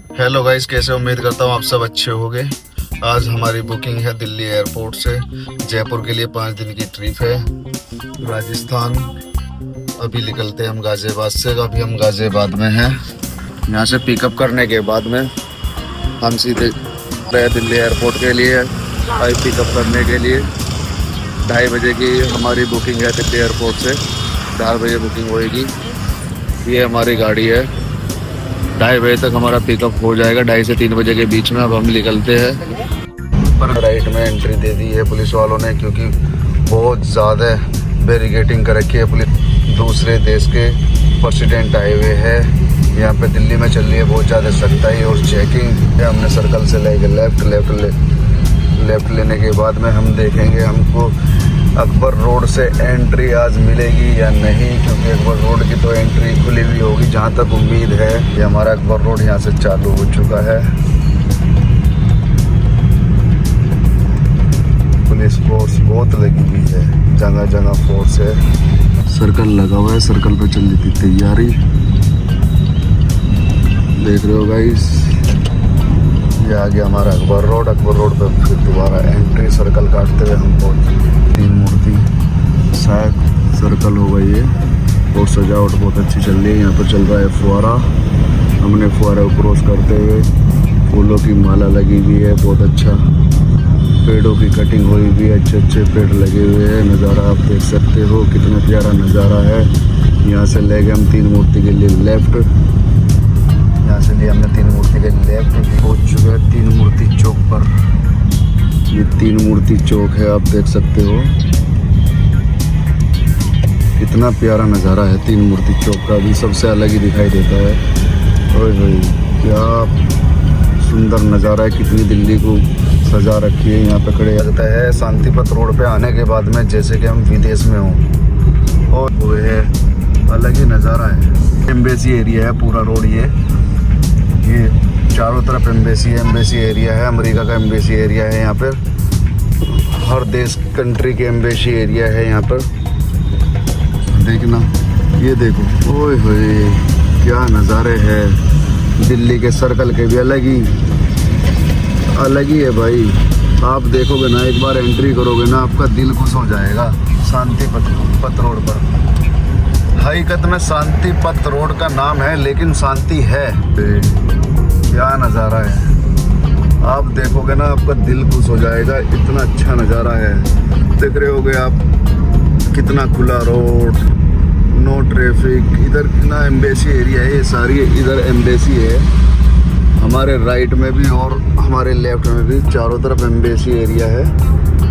Hello guys, कैसे उम्मीद करता हूँ आप सब अच्छे होंगे। आज हमारी बुकिंग है दिल्ली एयरपोर्ट से जयपुर के लिए 5 दिन की ट्रिप है राजस्थान। अभी निकलते हैं हम गाज़ियाबाद से। अभी हम गाज़ियाबाद में हैं। यहाँ से पिकअप करने के बाद में हम सीधे गए दिल्ली एयरपोर्ट के लिए। आई पिकअप करने के लिए 2:30 बजे की हमारी बुकिंग है दिल्ली एयरपोर्ट से। 4 बजे बुकिंग होएगी। ये हमारी गाड़ी है। 2:30 बजे तक हमारा पिकअप हो जाएगा। 2:30 से 3 बजे के बीच में अब हम निकलते हैं। पर राइट में एंट्री दे दी है पुलिस वालों ने, क्योंकि बहुत ज़्यादा बैरिकेडिंग कर रखी है। पुलिस दूसरे देश के प्रेसिडेंट आए हुए हैं यहाँ पे। दिल्ली में चल रही है बहुत ज़्यादा सख्ताई और चेकिंग। हमने सर्कल से लेके लेफ़्ट लेने के बाद में हम देखेंगे हमको अकबर रोड से एंट्री आज मिलेगी या नहीं, क्योंकि अकबर रोड की तो एंट्री खुली हुई होगी जहाँ तक उम्मीद है। ये हमारा अकबर रोड यहाँ से चालू हो चुका है। पुलिस फोर्स बहुत लगी हुई है, जगह जगह फोर्स है। सर्कल लगा हुआ है, सर्कल पे चलने की तैयारी देख रहे हो गाइस। ये आ गया हमारा अकबर रोड। अकबर रोड पे फिर दोबारा एंट्री। सर्कल काटते हुए हम पहुँच। 3 मूर्ति शायद सर्कल हो गई है और सजावट बहुत अच्छी चल रही है। यहाँ पर चल रहा है फुहारा। हमने फुहारा को क्रॉस करते हुए फूलों की माला लगी हुई है, बहुत अच्छा। पेड़ों की कटिंग हुई भी, अच्छे अच्छे पेड़ लगे हुए हैं। नज़ारा आप देख सकते हो, कितना प्यारा नज़ारा है। यहाँ से ले गए हम 3 मूर्ति के लिए लेफ़्ट। यहाँ से लिए हमने 3 मूर्ति के लेफ़्ट। पहुँच चुके हैं 3 मूर्ति चौक पर। ये 3 मूर्ति चौक है, आप देख सकते हो कितना प्यारा नज़ारा है। 3 मूर्ति चौक का भी सबसे अलग ही दिखाई देता है। ओए भाई क्या सुंदर नज़ारा है, कितनी दिल्ली को सजा रखी है। यहाँ पे खड़े जाता है शांतिपथ रोड पे आने के बाद में जैसे कि हम विदेश में हों। और वो है अलग ही नज़ारा है। एम्बेसी एरिया है पूरा रोड। ये चारों तरफ एम्बेसी एरिया है। अमेरिका का एम्बेसी एरिया है यहाँ पर। हर देश कंट्री के एम्बेसी एरिया है यहाँ पर। देखना, ये देखो, ओए होए क्या नज़ारे हैं। दिल्ली के सर्कल के भी अलग ही है भाई। आप देखोगे ना, एक बार एंट्री करोगे ना, आपका दिल खुश हो जाएगा। शांतिपथ रोड पर हकीकत में शांतिपथ रोड का नाम है, लेकिन शांति है। क्या नज़ारा है, आप देखोगे ना आपका दिल खुश हो जाएगा। इतना अच्छा नज़ारा है। देख रहे होगे आप, कितना खुला रोड, नो ट्रैफिक। इधर कितना एम्बेसी एरिया है, ये सारी इधर एम्बेसी है। हमारे राइट में भी और हमारे लेफ्ट में भी चारों तरफ एम्बेसी एरिया है।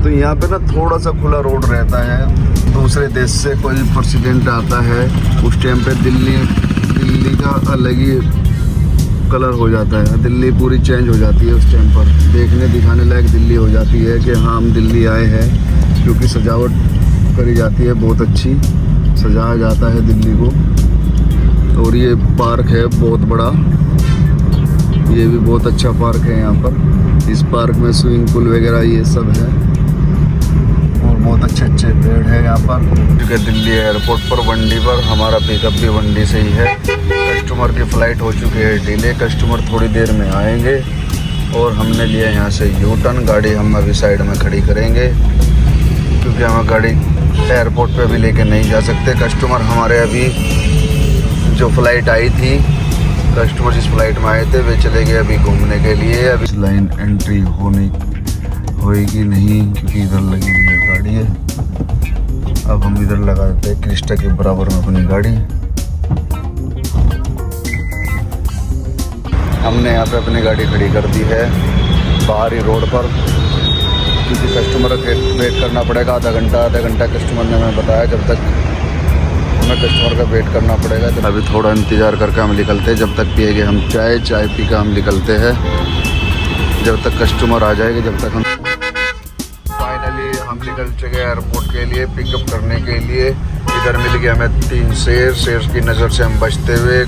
तो यहाँ पे ना थोड़ा सा खुला रोड रहता है। दूसरे देश से कोई प्रेसिडेंट आता है उस टाइम पे दिल्ली का अलग ही कलर हो जाता है। दिल्ली पूरी चेंज हो जाती है उस टाइम पर। देखने दिखाने लायक दिल्ली हो जाती है कि हाँ हम दिल्ली आए हैं, क्योंकि सजावट करी जाती है, बहुत अच्छी सजाया जाता है दिल्ली को। और ये पार्क है बहुत बड़ा, ये भी बहुत अच्छा पार्क है यहाँ पर। इस पार्क में स्विमिंग पूल वगैरह ये सब है और बहुत अच्छे अच्छे पेड़ है यहाँ पर। क्योंकि दिल्ली एयरपोर्ट पर वनडी पर हमारा पिकअप भी वनडी से ही है। कस्टमर की फ़्लाइट हो चुकी है डिले। कस्टमर थोड़ी देर में आएंगे और हमने लिया यहाँ से यू टर्न। गाड़ी हम अभी साइड में खड़ी करेंगे, क्योंकि हम गाड़ी एयरपोर्ट पे भी लेके नहीं जा सकते। कस्टमर हमारे अभी जो फ़्लाइट आई थी, कस्टमर जिस फ्लाइट में आए थे वे चले गए अभी घूमने के लिए। अभी लाइन एंट्री होएगी नहीं, क्योंकि इधर लगी हुई है गाड़ी है। अब हम इधर लगा देते हैं क्रिस्टा के बराबर में अपनी गाड़ी। हमने यहाँ पे अपनी गाड़ी खड़ी कर दी है बाहरी रोड पर, क्योंकि कस्टमर का वेट करना पड़ेगा आधा घंटा कस्टमर ने हमें बताया। जब तक हमें कस्टमर का वेट करना पड़ेगा, तो अभी थोड़ा इंतज़ार करके हम निकलते हैं। जब तक पिएंगे हम चाय पी कर हम निकलते हैं, जब तक कस्टमर आ जाएंगे। जब तक हम फाइनली हम निकल चुके एयरपोर्ट के लिए पिकअप करने के लिए। इधर मिल गया हमें 3 शेर की नज़र से हम बचते हुए।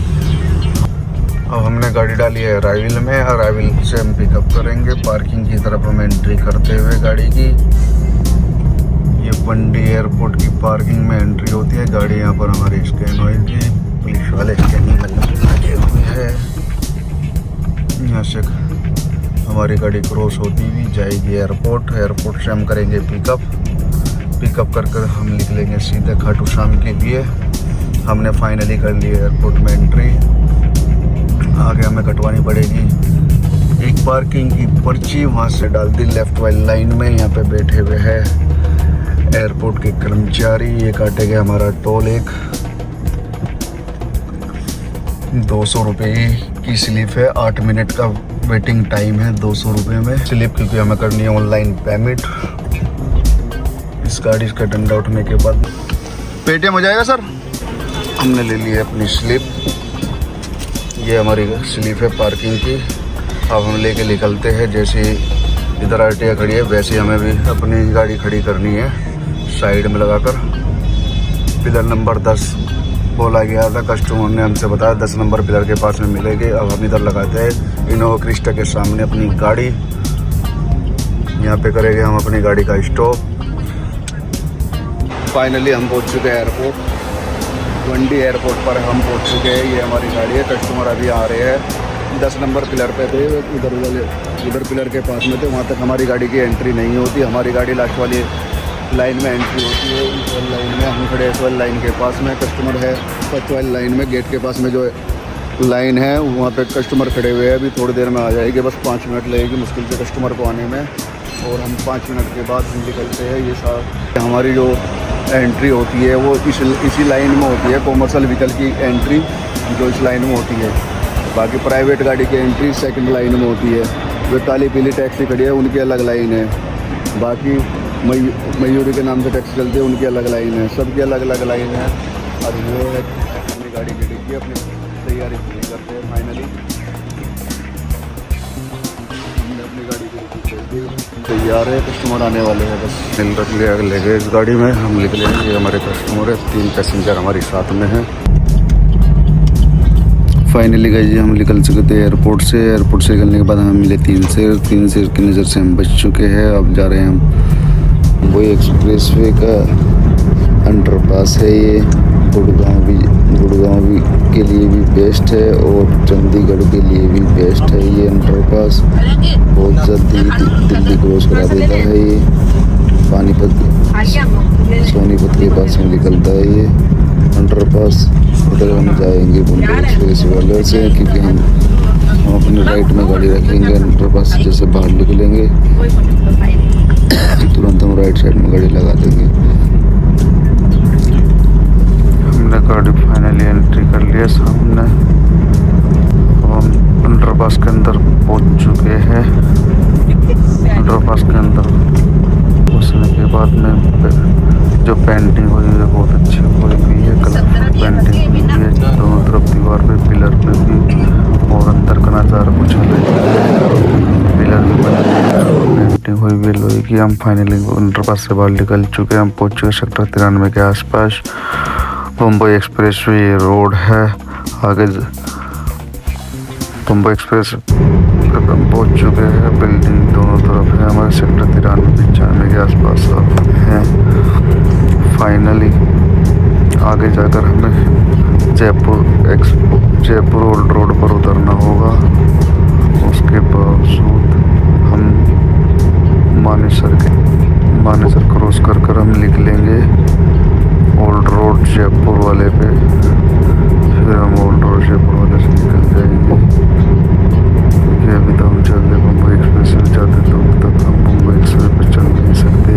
अब हमने गाड़ी डाली है अराइवल में। अराइवल से हम पिकअप करेंगे। पार्किंग की तरफ हम एंट्री करते हुए गाड़ी की। ये वनडी एयरपोर्ट की पार्किंग में एंट्री होती है। गाड़ी यहाँ पर हमारी स्कैन होगी। पुलिस वाले स्कैनिंग में लगे हुए हैं। यहाँ से हमारी गाड़ी क्रॉस होती हुई जाएगी एयरपोर्ट। एयरपोर्ट से हम करेंगे पिकअप कर हम निकलेंगे सीधे खाटू श्याम के लिए। हमने फाइनली कर ली एयरपोर्ट में एंट्री। आगे हमें कटवानी पड़ेगी एक पार्किंग की पर्ची, वहाँ से डाल दी लेफ्ट वाली लाइन में। यहाँ पे बैठे हुए हैं एयरपोर्ट के कर्मचारी, ये काटेंगे हमारा टोल। एक 200 रुपये की स्लिप है, 8 मिनट का वेटिंग टाइम है 200 रुपये में स्लिप, क्योंकि हमें करनी है ऑनलाइन पेमेंट। इस गाड़ी का डंडा उठने के बाद पेटीएम हो जाएगा सर। हमने ले ली है अपनी स्लिप, ये हमारी स्लिप है पार्किंग की। अब हम लेके निकलते हैं। जैसे इधर आरटीआई खड़ी है वैसे हमें भी अपनी गाड़ी खड़ी करनी है साइड में लगाकर। पिलर नंबर 10 बोला गया था, कस्टमर ने हमसे बताया 10 नंबर पिलर के पास में मिलेगी। अब हम इधर लगाते हैं इनोवा क्रिस्टा के सामने अपनी गाड़ी। यहाँ पे करेंगे हम अपनी गाड़ी का स्टॉप। फाइनली हम पहुँच चुके हैं एयरपोर्ट, वंडी एयरपोर्ट पर हम पहुँच चुके हैं। ये हमारी गाड़ी है, कस्टमर अभी आ रहे हैं। 10 नंबर पिलर पे थे, उधर पिलर के पास में थे, वहाँ तक हमारी गाड़ी की एंट्री नहीं होती। हमारी गाड़ी लास्ट वाली लाइन में एंट्री होती है। इस वाली लाइन में हम खड़े इस वाली लाइन के पास में, कस्टमर है फर्स्ट वाली लाइन में। गेट के पास में जो लाइन है वहाँ पे कस्टमर खड़े हुए हैं। अभी थोड़ी देर में आ जाएगी, बस 5 मिनट लगेगी मुश्किल से कस्टमर को आने में। और हम 5 मिनट के बाद हम निकलते हैं। ये साथ हमारी जो एंट्री होती है वो इसी लाइन में होती है, कॉमर्शियल व्हीकल की एंट्री जो इस लाइन में होती है। बाकी प्राइवेट गाड़ी की एंट्री सेकंड लाइन में होती है। जो काली पीली टैक्सी खड़ी है उनकी अलग लाइन है। बाकी मयूरी के नाम से टैक्सी चलती है, उनकी अलग लाइन है। सबकी अलग अलग लाइन है। और वो है अपनी गाड़ी की डिग्गी अपनी तैयारी पूरी करते हैं। फाइनली हमने अपनी गाड़ी की डिग्गी तैयार है, कस्टमर आने वाले हैं। बस मिल रख लिया लेंगे इस गाड़ी में, हम निकलेंगे। हमारे कस्टमर है, 3 पैसेंजर हमारे साथ में हैं। फाइनली गए जी हम निकल चुके थे एयरपोर्ट से। एयरपोर्ट से निकलने के बाद हमें मिले 3 शेर की नज़र से हम बच चुके हैं। अब जा रहे हैं हम वही एक्सप्रेसवे का अंडरपास है। ये गुड़गांव भी के लिए भी बेस्ट है और चंडीगढ़ के लिए भी बेस्ट है। ये अंडरपास बहुत जल्दी दिल्ली क्रॉस करा देता है। ये सोनीपत के पास में निकलता है ये अंडरपास। उधर हम जाएंगे मुंबई एक्सप्रेस वाले से, क्योंकि हम अपने राइट में गाड़ी रखेंगे। अंडरपास से जैसे बाहर निकलेंगे तुरंत हम राइट साइड में गाड़ी लगा देंगे। हमने गाड़ी फाइनली एंट्री कर लिया सामने। अब हम अंडरपास के अंदर पहुंच चुके हैं। अंडरपास के अंदर घुसने के बाद में जो पेंटिंग हुई है बहुत अच्छी हुई है, कलरफुल पेंटिंग हुई है दोनों तरफ दीवार पे, पिलर पे भी। और अंदर का नज़ारा कुछ अलग है, पिलर पे पेंटिंग हुई भी लोहे की। हम फाइनली अंडरपास से बाहर निकल चुके हैं। हम पहुँच चुके सेक्टर 93 के आसपास। मुंबई एक्सप्रेसवे ये रोड है। आगे मुंबई एक्सप्रेस हम पहुँच चुके हैं। बिल्डिंग दोनों तरफ है हमारे सेक्टर 93-95 के आसपास हैं। फाइनली आगे जाकर हमें जयपुर ओल्ड रोड पर उतरना होगा। उसके बावजूद हम मानेसर क्रॉस कर हम निकलेंगे ओल्ड रोड जयपुर वाले पे। फिर हम ओल्ड रोड जयपुर वाले से निकल जाएंगे, क्योंकि अभी तो हम चल रहे मुंबई एक्सप्रेस में जाते तो तब हम मुंबई एक्सप्रेस पर चल नहीं सकते।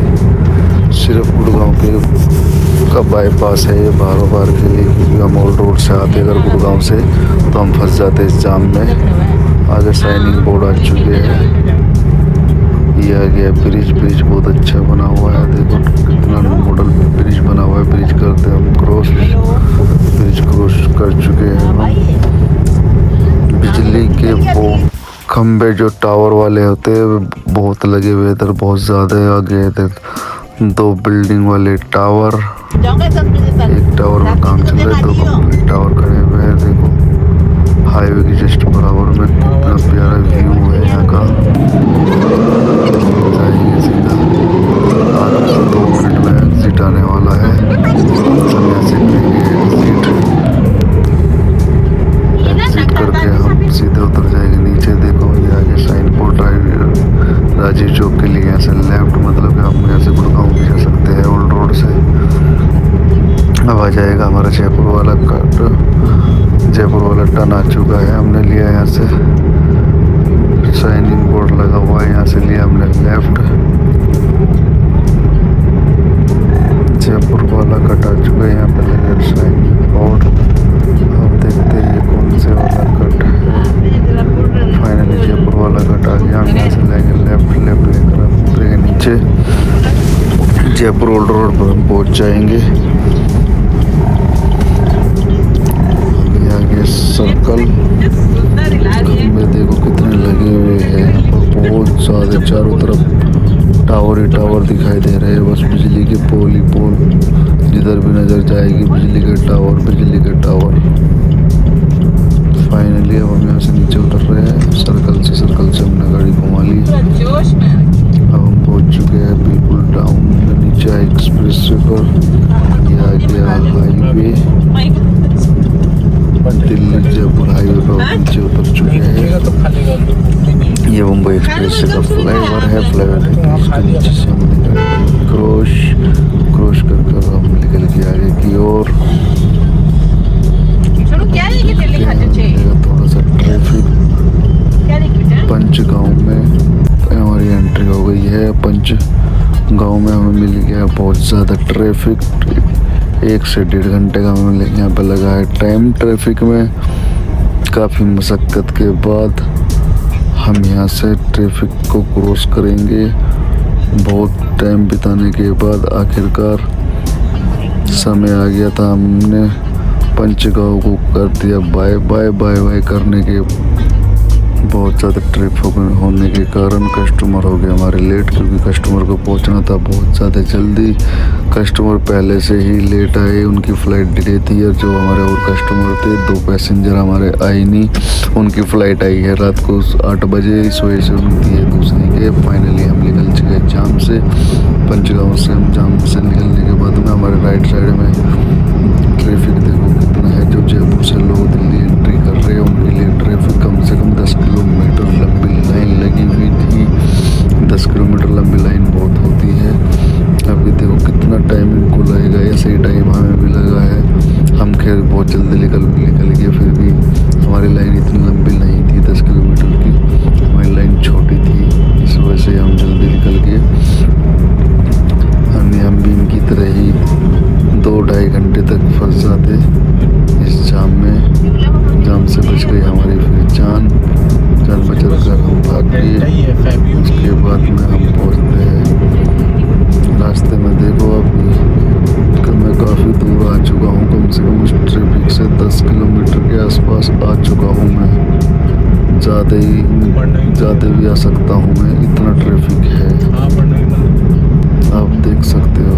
सिर्फ गुड़गांव का बाईपास है ये बार के लिए, क्योंकि हम ओल्ड रोड से आते अगर गुड़गांव से तो हम फंस जाते इस जाम में। आगे साइनिंग बोर्ड आ चुके हैं। ये आ गया ब्रिज बहुत अच्छा बना हुआ है। देखो कितना मॉडल ब्रिज बना हुआ है। ब्रिज करते हम ब्रिज क्रॉस कर चुके हैं हम। बिजली के वो खंबे जो टावर वाले होते हैं बहुत लगे हुए इधर, बहुत ज़्यादा आगे इधर 2 बिल्डिंग वाले टावर। एक टावर में काम चल रहा है, 2 कंप्लीट टावर खड़े हुए हैं। देखो हाईवे के जस्ट बराबर में कितना प्यारा व्यू है यहाँ का। जाएंगे सीधा, आगे 2 मिनट में एग्जिट आने वाला है। एग्जिट करके हम सीधे उतर जाएंगे नीचे। देखो यहाँ से साइनिंग बोर्ड लगा हुआ है, यहाँ से लिया हमने लेफ्ट। जयपुर वाला कट आ चुका है, यहाँ पे लगे साइनिंग बोर्ड। अब देखते हैं कौन से वाला कट है। फाइनली जयपुर वाला कट आ गया। हम यहाँ से लेंगे लेफ्ट लेकर उतरेंगे नीचे। जयपुर ओल्ड रोड पर हम पहुँच जाएंगे। अभी आगे सर्कल खंबे देखो कितने लगे हुए हैं, यहाँ पर बहुत ज़्यादा चारों तरफ टावर ही टावर दिखाई दे रहे हैं। बस बिजली के पोल ही पोल, जिधर भी नज़र जाएगी बिजली के टावर, बिजली के टावर। फाइनली अब हम यहाँ से नीचे उतर रहे हैं सर्कल से हमने गाड़ी घुमा ली। अब हम पहुँच चुके हैं बिल्कुल डाउन में, नीचे एक्सप्रेस पर। ये आ गया हाईवे, दिल्ली जयपुर हाईवे पर नीचे उतर चुके हैं। ये मुंबई एक्सप्रेस का फ्लाईओवर है। फ्लाईओवर के नीचे से हम क्रॉस कर हम निकल के आगे की ओर। थोड़ा सा ट्रैफिक पंच गांव में हमारी एंट्री हो गई है। पंच गांव में हमें मिल गया बहुत ज़्यादा ट्रैफिक। 1 से 1.5 घंटे का हमें यहाँ पे लगा है टाइम ट्रैफिक में। काफ़ी मशक्क़त के बाद हम यहाँ से ट्रैफिक को क्रॉस करेंगे। बहुत टाइम बिताने के बाद आखिरकार समय आ गया था। हमने पंचगांव को कर दिया बाय बाय। बाय बाय करने के बहुत ज़्यादा ट्रैफिक होने के कारण कस्टमर हो गए हमारे लेट, क्योंकि कस्टमर को पहुंचना था बहुत ज़्यादा जल्दी। कस्टमर पहले से ही लेट आए, उनकी फ़्लाइट डिले थी। और जो हमारे और कस्टमर थे 2 पैसेंजर हमारे आए नहीं, उनकी फ़्लाइट आई है रात को 8 बजे। इस वजह से उनकी है दूसरी के। फाइनली हम निकल चुके जाम से, पंचगांव से। हम जाम से निकलने के बाद में हमारे राइट साइड में ट्रैफिक देखो कितना है। जो जयपुर से लोग दिल्ली एंट्री कर रहे हैं उनके लिए ट्रैफिक कम से कम 10 किलोमीटर लंबी लाइन लगी हुई थी। 10 किलोमीटर लंबी लाइन बहुत होती है। अभी देखो कितना टाइम इनको लगेगा, ऐसे ही टाइम हमें भी लगा है। हम खैर बहुत जल्दी निकल गए, फिर भी हमारी लाइन इतनी लंबी नहीं थी 10 किलोमीटर की, हमारी लाइन छोटी थी। इस वजह से हम जल्दी निकल गए। हम भी इनकी तरह ही 2-2.5 घंटे तक फंस जाते इस जाम में। जाम से बच गई हमारी फिर जान बचा कर हम भाग गए। उसके बाद में हम पहुँचते हैं रास्ते में। देखो अब मैं काफ़ी दूर आ चुका हूँ, कम से कम उस ट्रैफिक से 10 किलोमीटर के आसपास आ चुका हूँ मैं। ज़्यादा भी आ सकता हूँ मैं, इतना ट्रैफिक है। आप देख सकते हो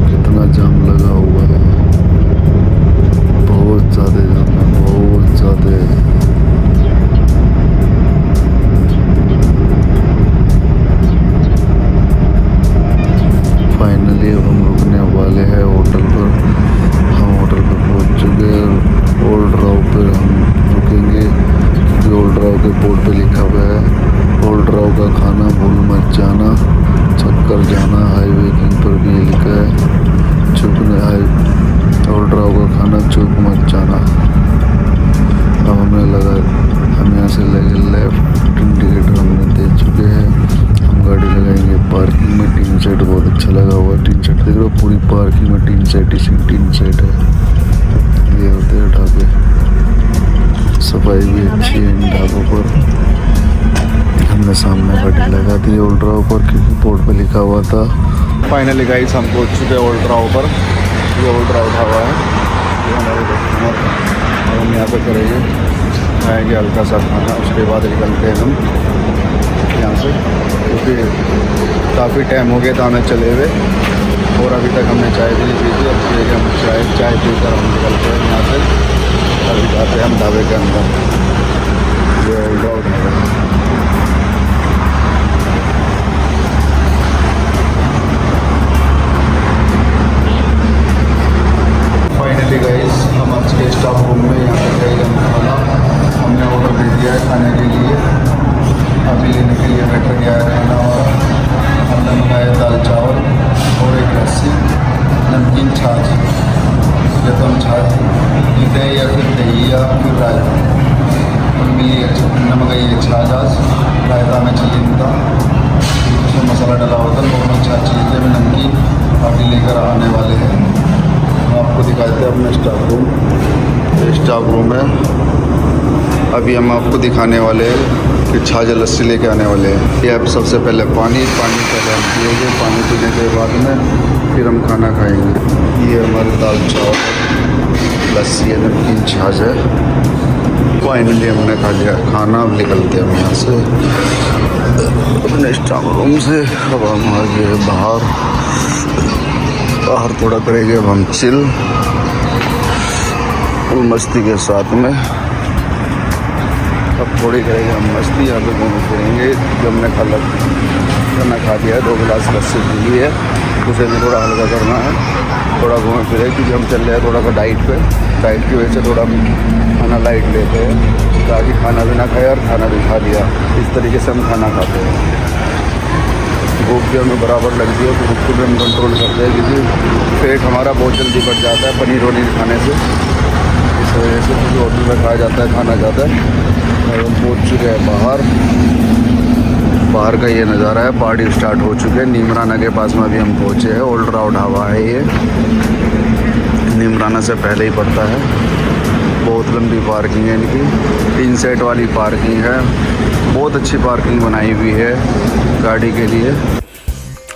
कितना जाम लगा हुआ है, बहुत ज़्यादा जाम है, बहुत ज़्यादा। फाइनली अब हम रुकने वाले हैं होटल पर। हम होटल पर पहुंच चुके हैं। ओल्ड राव पर हम रुकेंगे, क्योंकि ओल्ड राव के बोर्ड पे लिखा हुआ है ओल्ड राव का खाना भूल मत जाना, चक्कर जाना। हाईवे पर भी लिखा है चुकने ओल्ड राव का खाना चूक मत जाना। अब हमें लगा हम यहाँ से लगे लेफ्ट, इंडिकेटर हमने दे चुके हैं। हम गाड़ी लगाएंगे पार्किंग में। टीन सेट बहुत अच्छा लगा हुआ है। टीन सेट देख रहे हो, पूरी पार्किंग में टीन सेट है। ये होते हैं ढाबे, सफाई भी अच्छी है इन ढाबों पर। हमने सामने गाड़ी लगा दी ओल्ड राव पर, क्योंकि बोर्ड पे लिखा हुआ था। फाइनली गाइस हम पहुंच चुके हैं ओल्ड राव पर। ये ओल्ड राव ढाबा है, ये हमारे रेस्टोरेंट। और हम यहाँ पे करेंगे खाएँगे हल्का सा खाना, उसके बाद निकलते हैं हम यहाँ से, क्योंकि काफ़ी टाइम हो गया था हमें चले हुए और अभी तक हमने चाय भी नहीं पी थी। अब पिएंगे हम चाय पीकर हम निकलते हैं यहाँ से। अभी जाते हैं हम ढाबे के अंदर। ये ओल्ड राव ढाबा है। फाइनली गाइस हम आज के स्टाफ रूम में यहाँ पे गए खाना हमने ऑर्डर दे दिया है खाने के लिए। अभी लेने के लिए वेटर गया है खाना, और हमने मंगाया दाल चावल और एक लस्सी, नमकीन छाछ। या तो हम छाछ पीते हैं या फिर दही या फिर रायता। मिली है चिकन में गई है छाछ, रायता में चाहिए था, उसमें मसाला डाला होता, नॉर्मल छाछ चाहिए थी, नमकीन पार्टी लेकर आने वाले हैं। हम आपको दिखाते हैं अपना स्टाफ रूम। स्टाफ रूम है, अभी हम आपको दिखाने वाले हैं कि छाछ लस्सी लेके आने वाले हैं। ये अब सबसे पहले पानी पहले हम पिएंगे, पानी पीने के बाद में फिर हम खाना खाएंगे। ये हमारे दाल चावल लस्सी है, नमकीन छाछ है। फाइनली हमने खा लिया खाना, अब निकलते हैं हम यहाँ से अपने स्टाफ रूम से। अब हम आ गए बाहर थोड़ा करेंगे अब हम चिल मस्ती के साथ में। अब थोड़ी करेंगे हम मस्ती, यहाँ पे घूम फिरेंगे। जो हमने खाना खा लिया है, 2 गिलास लस्सी पी ली है, उसे भी थोड़ा हल्का करना है, थोड़ा घूम फिरे, क्योंकि हम चल रहे हैं थोड़ा सा डाइट पे। डाइट की वजह से थोड़ा खाना लाइट लेते हैं, ताकि खाना भी ना खाए और खाना भी खा लिया। इस तरीके से हम खाना खाते हैं। भूख भी हमें बराबर लगती है, भूख को भी हम कंट्रोल करते हैं, क्योंकि पेट हमारा बहुत जल्दी बढ़ जाता है पनीर वनीर खाने से। इस वजह से क्योंकि होटल में खाया जाता है, खाना जाता है। और हम पहुँच चुके हैं बाहर का ये नज़ारा है। पार्टी स्टार्ट हो चुके हैं। नीमराना के पास में अभी हम पहुँचे हैं। ओल्ड राउड ढाबा है ये, नीमराना से पहले ही पड़ता है। बहुत लंबी पार्किंग है इनकी, 3 सेट वाली पार्किंग है। बहुत अच्छी पार्किंग बनाई हुई है गाड़ी के लिए।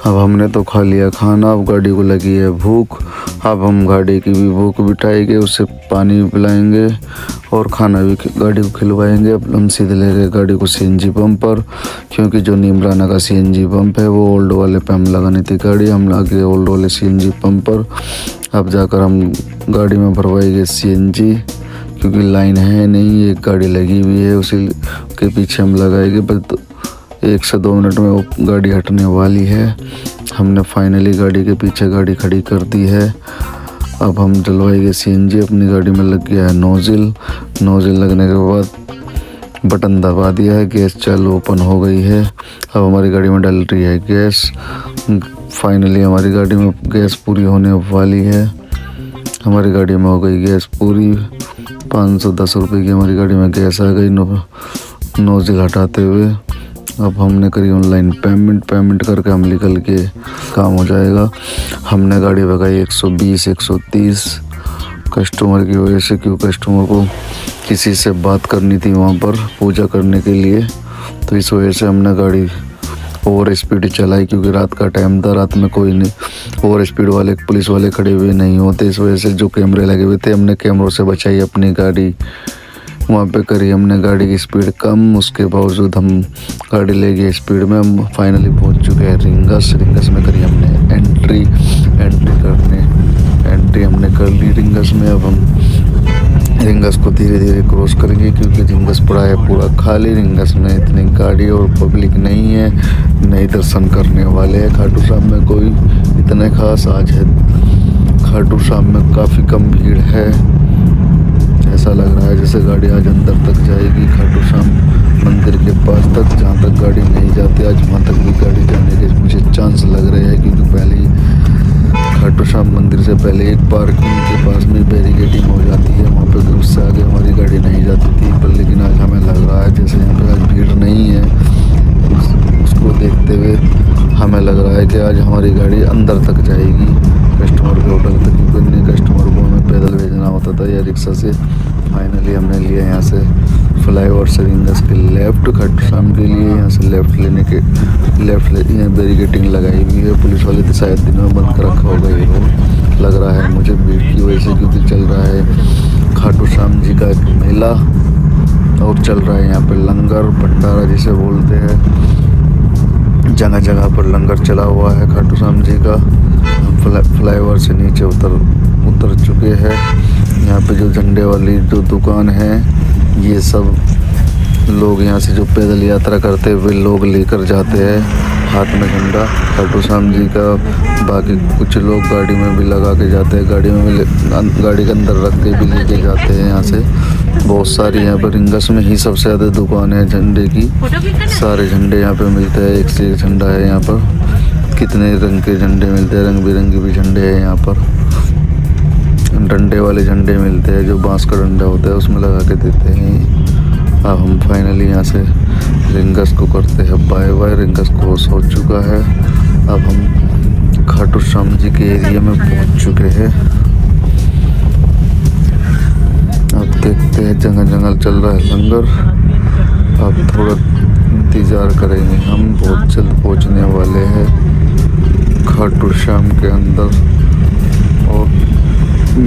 अब हमने तो खा लिया खाना, अब गाड़ी को लगी है भूख। अब हम गाड़ी की भी भूख बिठाएंगे, उससे पानी भी पिलाएंगे और खाना भी गाड़ी को खिलवाएंगे। अब हम सीधे ले गए गाड़ी को CNG पंप पर, क्योंकि जो नीमराना का CNG पंप है वो ओल्ड वाले पे हम लगानी थी गाड़ी। हम लगे ओल्ड वाले CNG पंप पर। अब जाकर हम गाड़ी में भरवाएंगे CNG, क्योंकि लाइन है नहीं, एक गाड़ी लगी हुई है, उसी के पीछे हम लगाएंगे। बस 1 से 2 मिनट में वो गाड़ी हटने वाली है। हमने फाइनली गाड़ी के पीछे गाड़ी खड़ी कर दी है। अब हम डलवाएंगे CNG। अपनी गाड़ी में लग गया है नोज़िल लगने के बाद बटन दबा दिया है, गैस चालू ओपन हो गई है। अब हमारी गाड़ी में डल रही है गैस। फाइनली हमारी गाड़ी में गैस पूरी होने वाली है। हमारी गाड़ी में हो गई गैस पूरी। 510 रुपये की हमारी गाड़ी में गैस आ गई नोज़िल हटाते हुए। अब हमने करी ऑनलाइन पेमेंट करके हम निकल के काम हो जाएगा। हमने गाड़ी भगाई 120-130 कस्टमर की वजह से, क्यों कस्टमर को किसी से बात करनी थी वहाँ पर पूजा करने के लिए, तो इस वजह से हमने गाड़ी ओवर स्पीड चलाई, क्योंकि रात का टाइम था, रात में कोई नहीं ओवर स्पीड वाले पुलिस वाले खड़े हुए नहीं होते। इस वजह से जो कैमरे लगे हुए थे, हमने कैमरों से बचाई अपनी गाड़ी। वहाँ पे करी हमने गाड़ी की स्पीड कम, उसके बावजूद हम गाड़ी ले गए स्पीड में। हम फाइनली पहुँच चुके हैं रिंगस में करी हमने एंट्री हमने कर ली रिंगस में। अब हम रिंगस को धीरे धीरे क्रॉस करेंगे, क्योंकि रिंगस पड़ा है पूरा खाली। रिंगस में इतनी गाड़ी और पब्लिक नहीं है, नहीं दर्शन करने वाले हैं। खाटू श्याम में कोई इतने खास आज है, खाटू श्याम में काफ़ी कम भीड़ है। ऐसा लग रहा है जैसे गाड़ी आज अंदर तक जाएगी, खाटू श्याम मंदिर के पास तक, जहाँ तक गाड़ी नहीं जाती आज वहाँ तक भी गाड़ी जाने के मुझे चांस लग रहे हैं। क्योंकि पहले खाटू श्याम मंदिर से पहले एक पार्किंग के पास में बैरिकेडिंग हो जाती है, वहाँ पे उससे आगे हमारी गाड़ी नहीं जाती थी। पर लेकिन आज हमें लग रहा है जैसे यहाँ पे आज भीड़ नहीं है, उसको देखते हुए हमें लग रहा है कि आज हमारी गाड़ी अंदर तक जाएगी कस्टमर के होटल तक, क्योंकि इतने कस्टमर को हमें पैदल भेजना होता था या रिक्शा से। फाइनली हमने लिया यहाँ से फ्लाईओवर से रिंगस के लेफ़्ट खाटू श्याम के लिए। यहाँ से लेफ़्ट यहाँ बैरिकेडिंग लगाई हुई है, पुलिस वाले तो शायद दिन में बंद कर रखा होगा ये रोड, लग रहा है मुझे भीड़ की वजह से, क्योंकि चल रहा है खाटू श्याम जी का एक मेला और चल रहा है यहाँ पे लंगर भंडारा जिसे बोलते हैं। जगह जगह पर लंगर चला हुआ है खाटू श्याम जी का। फ्लाईओवर से नीचे उतर चुके हैं। यहाँ पे जो झंडे वाली जो दुकान है, ये सब लोग यहाँ से जो पैदल यात्रा करते हुए लोग लेकर जाते हैं हाथ में झंडा खाटू श्याम जी का। बाकी कुछ लोग गाड़ी में भी लगा के जाते हैं, गाड़ी के अंदर रख के भी लेके जाते हैं। यहाँ से बहुत सारी यहाँ पर रिंगस में ही सबसे ज़्यादा दुकान है झंडे की। सारे झंडे यहाँ पे मिलते हैं, एक से एक झंडा है यहाँ पर। कितने रंग के झंडे मिलते हैं, रंग बिरंगे भी झंडे हैं यहाँ पर। डंडे वाले झंडे मिलते हैं, जो बांस का डंडा होता है उसमें लगा के देते हैं। अब हम फाइनली यहाँ से रिंगस को करते हैं बाय बाय। रिंगस क्रॉस हो चुका है। अब हम खाटू श्याम जी के एरिया में पहुँच चुके हैं। अब देखते हैं, जंगल जंगल चल रहा है लंगर। अब थोड़ा इंतज़ार करेंगे, हम बहुत जल्द पहुँचने वाले हैं खाटू श्याम के अंदर। और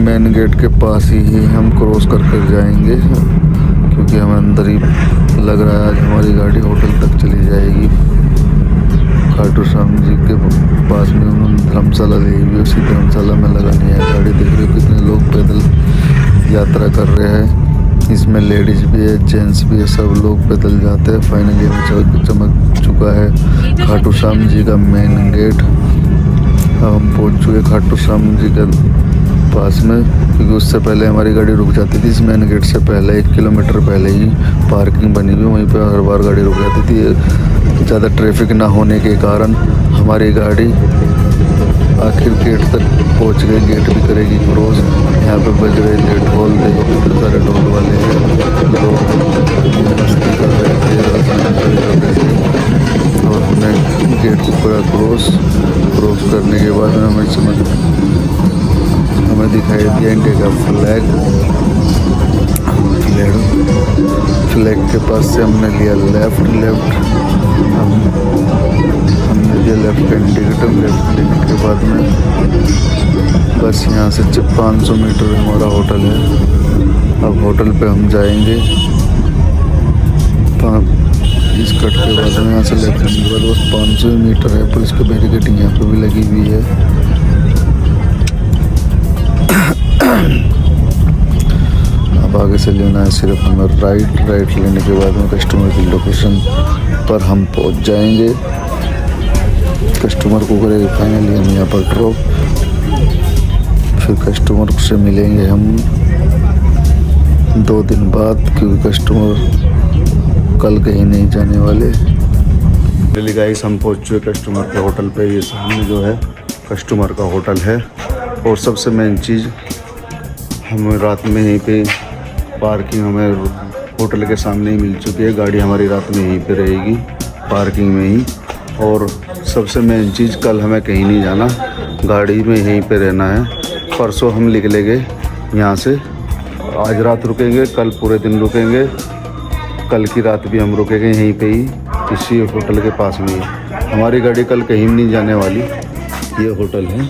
मेन गेट के पास ही हम क्रॉस कर जाएंगे, क्योंकि हमें अंदर ही लग रहा है आज हमारी गाड़ी होटल तक चली जाएगी। खाटू श्याम जी के पास में उन्होंने धर्मशाला ली हुई, उसी धर्मशाला में लगानी है गाड़ी। देख रहे हो कितने लोग पैदल यात्रा कर रहे हैं। इसमें लेडीज भी है, जेंट्स भी है, सब लोग पैदल जाते हैं। फाइनली हमें चमक चुका है खाटू श्याम जी का मेन गेट। हम पहुंच चुके खाटू श्याम जी के पास में, क्योंकि उससे पहले हमारी गाड़ी रुक जाती थी। इस मेन गेट से पहले 1 किलोमीटर पहले ही पार्किंग बनी हुई, वहीं पर हर बार गाड़ी रुक जाती थी। ज़्यादा ट्रैफिक ना होने के कारण हमारी गाड़ी आखिर गेट तक पहुंच गई। गेट भी करेगी क्रॉस। यहाँ पे बज रहे थे ढोल, देखो कितने सारे ढोल वाले हैं। लोग मस्ती कर रहे थे और हमने गेट को पूरा क्रॉस करने के बाद हमें दिखाई दिया इंडिया का फ्लैग के पास से हमने लिया लेफ्ट। हमने दिया लेफ्ट का इंडिकेटर। लेफ्ट लेने के बाद में बस यहाँ से 500 मीटर हमारा होटल है। अब होटल पे हम जाएंगे। इस कट के बाद में यहाँ से लेफ्ट लेने के बाद बस 500 मीटर है। पुलिस की बैरिकेडिंग यहाँ पे भी लगी हुई है। अब आगे से लेना है सिर्फ हमें राइट लेने के बाद में कस्टमर की लोकेशन पर हम पहुंच जाएंगे। कस्टमर को करेंगे फाइनली हम यहाँ पर ड्रॉप। फिर कस्टमर से मिलेंगे हम 2 दिन बाद, क्योंकि कस्टमर कल कहीं नहीं जाने वाले। चलिए गाइस, हम पहुँच चुके कस्टमर के होटल पे। ये सामने जो है कस्टमर का होटल है। और सबसे मेन चीज़, हमें रात में यहीं पे पार्किंग हमें होटल के सामने ही मिल चुकी है। गाड़ी हमारी रात में यहीं पे रहेगी पार्किंग में ही। और सबसे मेन चीज़, कल हमें कहीं नहीं जाना, गाड़ी में यहीं पे रहना है। परसों हम निकलेंगे यहाँ से। आज रात रुकेंगे, कल पूरे दिन रुकेंगे, कल की रात भी हम रुकेंगे यहीं पे ही, इसी होटल के पास में ही। हमारी गाड़ी कल कहीं नहीं जाने वाली। ये होटल है।